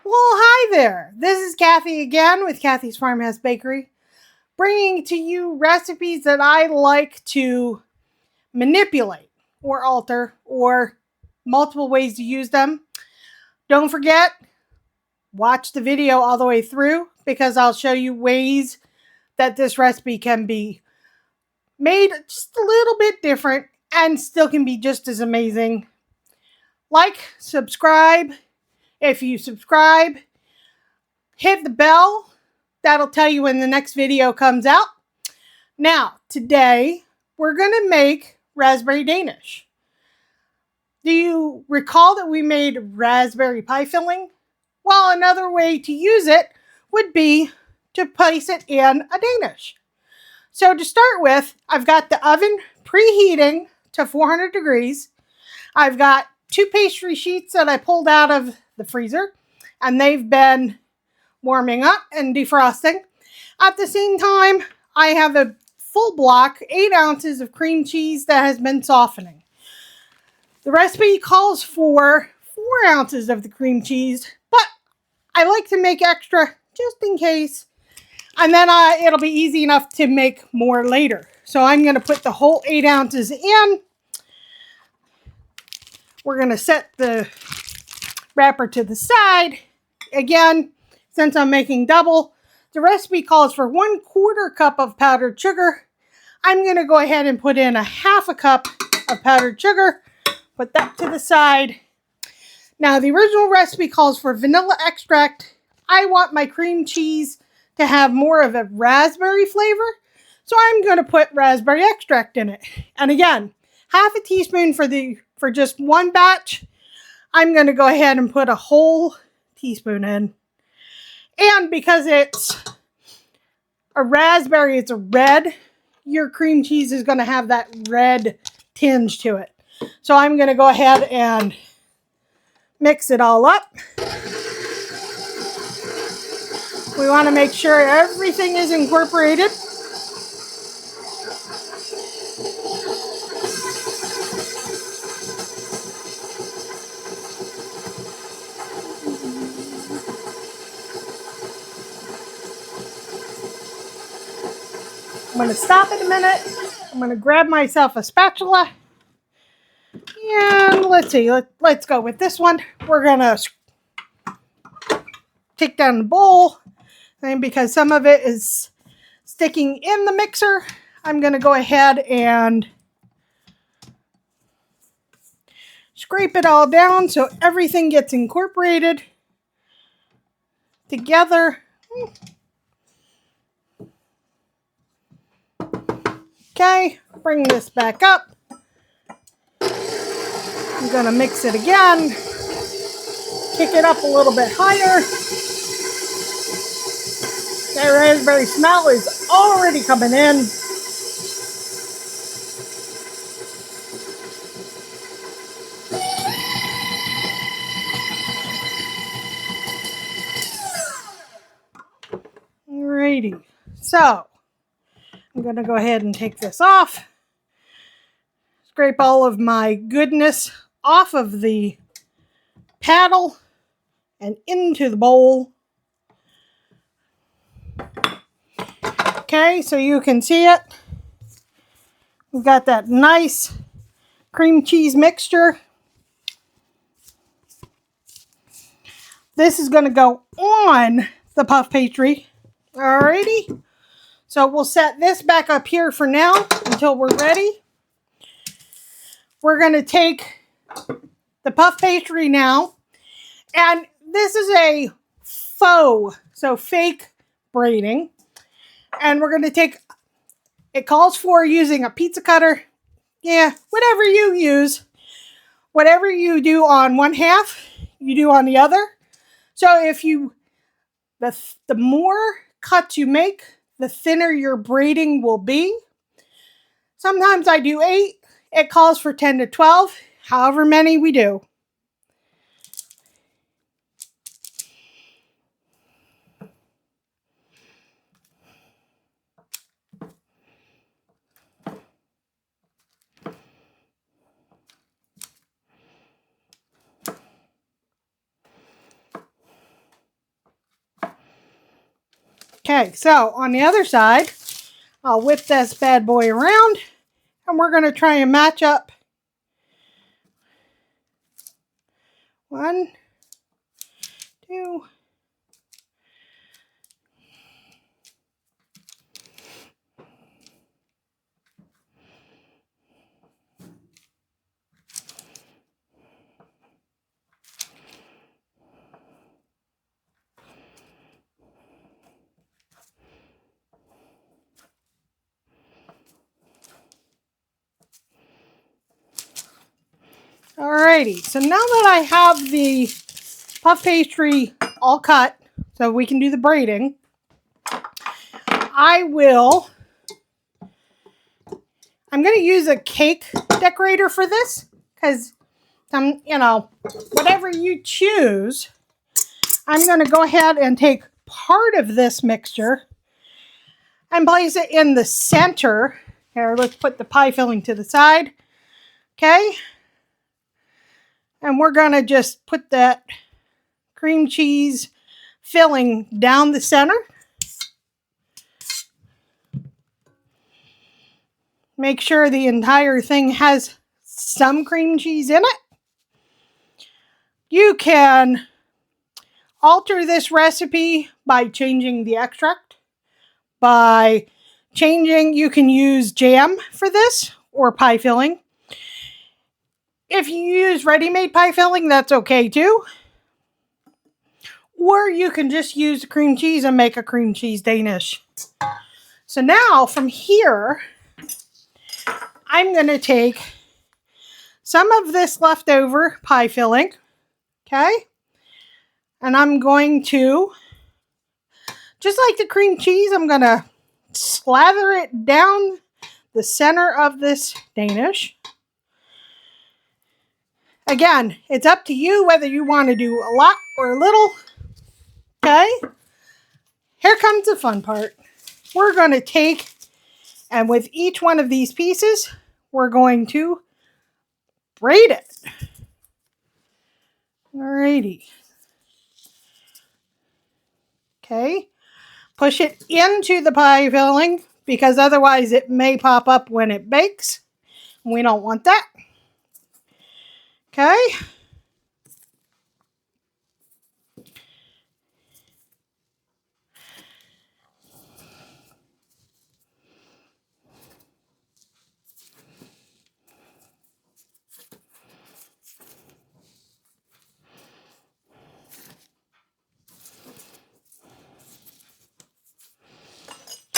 Well, hi there. This is Cathy again with Cathy's Farmhouse Bakery, bringing to you recipes that I like to manipulate or alter or multiple ways to use them. Don't forget, watch the video all the way through because I'll show you ways that this recipe can be made just a little bit different and still can be just as amazing. Like, subscribe. If you subscribe, hit the bell. That'll tell you when the next video comes out. Now, today, we're going to make raspberry Danish. Do you recall that we made raspberry pie filling? Well, another way to use it would be to place it in a Danish. So to start with, I've got the oven preheating to 400 degrees. I've got 2 pastry sheets that I pulled out of the freezer, and they've been warming up and defrosting. At the same time, I have a full block, 8 ounces of cream cheese that has been softening. The recipe calls for 4 ounces of the cream cheese, but I like to make extra just in case. And then it'll be easy enough to make more later. So I'm going to put the whole 8 ounces in. We're going to set the wrapper to the side. Again, since I'm making double, the recipe calls for 1/4 cup of powdered sugar. I'm going to go ahead and put in a 1/2 cup of powdered sugar. Put that to the side. Now, the original recipe calls for vanilla extract. I want my cream cheese to have more of a raspberry flavor, so I'm going to put raspberry extract in it. And again, 1/2 teaspoon for just one batch. I'm going to go ahead and put a whole teaspoon in. And because it's a raspberry, it's a red, your cream cheese is going to have that red tinge to it. So I'm going to go ahead and mix it all up. We want to make sure everything is incorporated. I'm going to stop in a minute. I'm going to grab myself a spatula. And let's see, let's go with this one. We're going to take down the bowl. And because some of it is sticking in the mixer, I'm going to go ahead and scrape it all down so everything gets incorporated together. Okay, bring this back up. I'm going to mix it again. Kick it up a little bit higher. That raspberry smell is already coming in. Alrighty, so I'm going to go ahead and take this off. Scrape all of my goodness off of the paddle and into the bowl. Okay, so you can see it. We've got that nice cream cheese mixture. This is going to go on the puff pastry. Alrighty. So we'll set this back up here for now until we're ready. We're going to take the puff pastry now. And this is a faux, so fake braiding. And we're going to take, it calls for using a pizza cutter. Yeah, whatever you use. Whatever you do on one half, you do on the other. So if you, the more cuts you make, the thinner your braiding will be. Sometimes I do 8. It calls for 10 to 12, however many we do. Okay, so on the other side, I'll whip this bad boy around, and we're going to try and match up 1, 2, Alrighty, so now that I have the puff pastry all cut, so we can do the braiding, I'm going to use a cake decorator for this, because, whatever you choose, I'm going to go ahead and take part of this mixture and place it in the center. Here, let's put the pie filling to the side, okay? And we're going to just put that cream cheese filling down the center. Make sure the entire thing has some cream cheese in it. You can alter this recipe by changing the extract. You can use jam for this or pie filling. If you use ready-made pie filling, that's okay too. Or you can just use the cream cheese and make a cream cheese Danish. So now from here, I'm going to take some of this leftover pie filling, okay? And I'm going to, just like the cream cheese, I'm going to slather it down the center of this Danish. Again, it's up to you whether you want to do a lot or a little. Okay? Here comes the fun part. We're going to take, and with each one of these pieces, we're going to braid it. Alrighty. Okay. Push it into the pie filling because otherwise it may pop up when it bakes. We don't want that. Okay.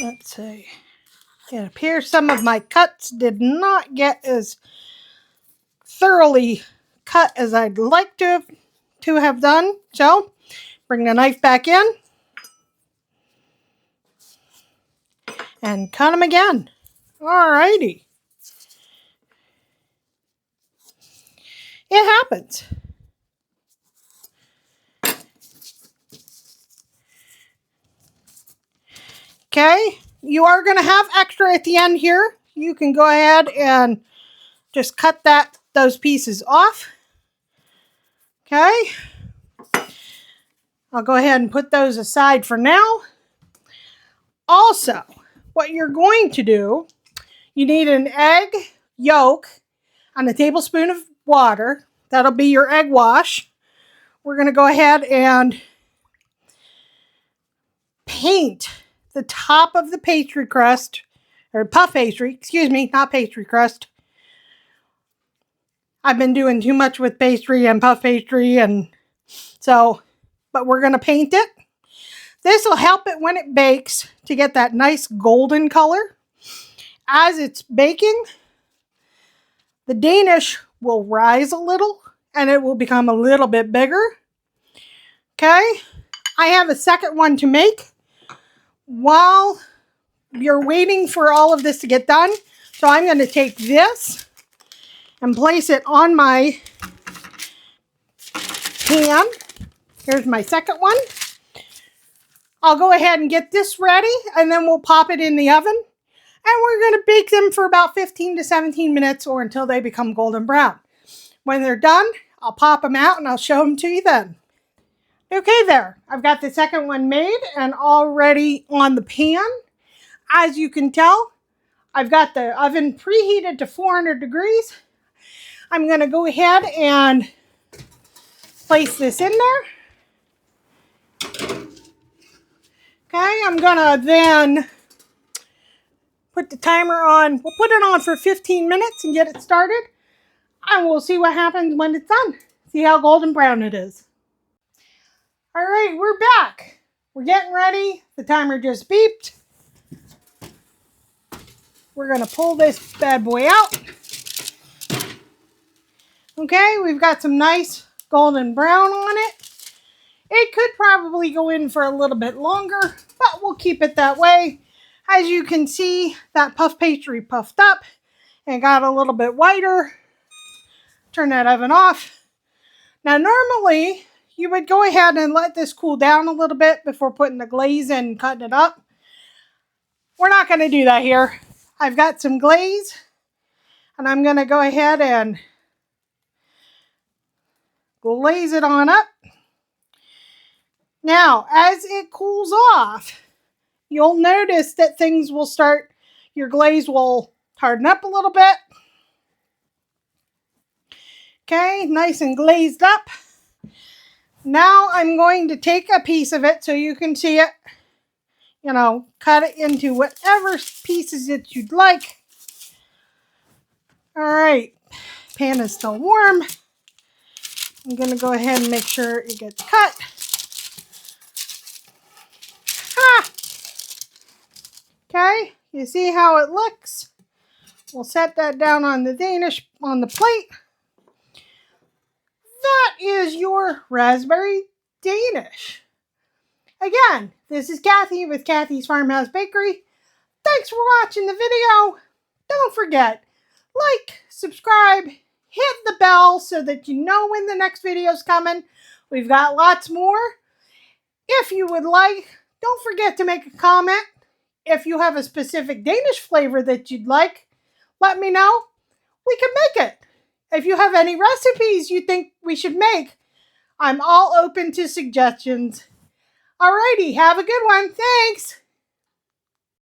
Let's see. It appears some of my cuts did not get as thoroughly cut as I'd like to have done. So, bring the knife back in and cut them again. Alrighty. It happens. Okay, you are going to have extra at the end here. You can go ahead and just cut those pieces off. Okay, I'll go ahead and put those aside for now. Also, what you're going to do, you need an egg yolk and a tablespoon of water. That'll be your egg wash. We're going to go ahead and paint the top of the pastry crust, or puff pastry, excuse me, not pastry crust. I've been doing too much with pastry and puff pastry, and so, but we're going to paint it. This will help it when it bakes to get that nice golden color. As it's baking, the Danish will rise a little and it will become a little bit bigger. Okay, I have a second one to make while you're waiting for all of this to get done. So I'm going to take this and place it on my pan. Here's my second one. I'll go ahead and get this ready and then we'll pop it in the oven. And we're going to bake them for about 15 to 17 minutes or until they become golden brown. When they're done, I'll pop them out and I'll show them to you then. Okay there, I've got the second one made and already on the pan. As you can tell, I've got the oven preheated to 400 degrees. I'm going to go ahead and place this in there. Okay, I'm going to then put the timer on. We'll put it on for 15 minutes and get it started. And we'll see what happens when it's done. See how golden brown it is. All right, we're back. We're getting ready. The timer just beeped. We're going to pull this bad boy out. Okay, we've got some nice golden brown on it. It could probably go in for a little bit longer, but we'll keep it that way. As you can see, that puff pastry puffed up and got a little bit whiter. Turn that oven off. Now, normally, you would go ahead and let this cool down a little bit before putting the glaze in and cutting it up. We're not going to do that here. I've got some glaze, and I'm going to go ahead and glaze it on up. Now, as it cools off, you'll notice that things will start, your glaze will harden up a little bit. Okay, nice and glazed up. Now I'm going to take a piece of it so you can see it. You know, cut it into whatever pieces that you'd like. All right, pan is still warm. I'm going to go ahead and make sure it gets cut. Okay, you see how it looks? We'll set that down on the Danish, on the plate. That is your raspberry Danish. Again, this is Cathy with Cathy's Farmhouse Bakery. Thanks for watching the video. Don't forget, like, subscribe, hit the bell so that you know when the next video is coming. We've got lots more. If you would like, don't forget to make a comment. If you have a specific Danish flavor that you'd like, let me know. We can make it. If you have any recipes you think we should make, I'm all open to suggestions. Alrighty, have a good one. Thanks.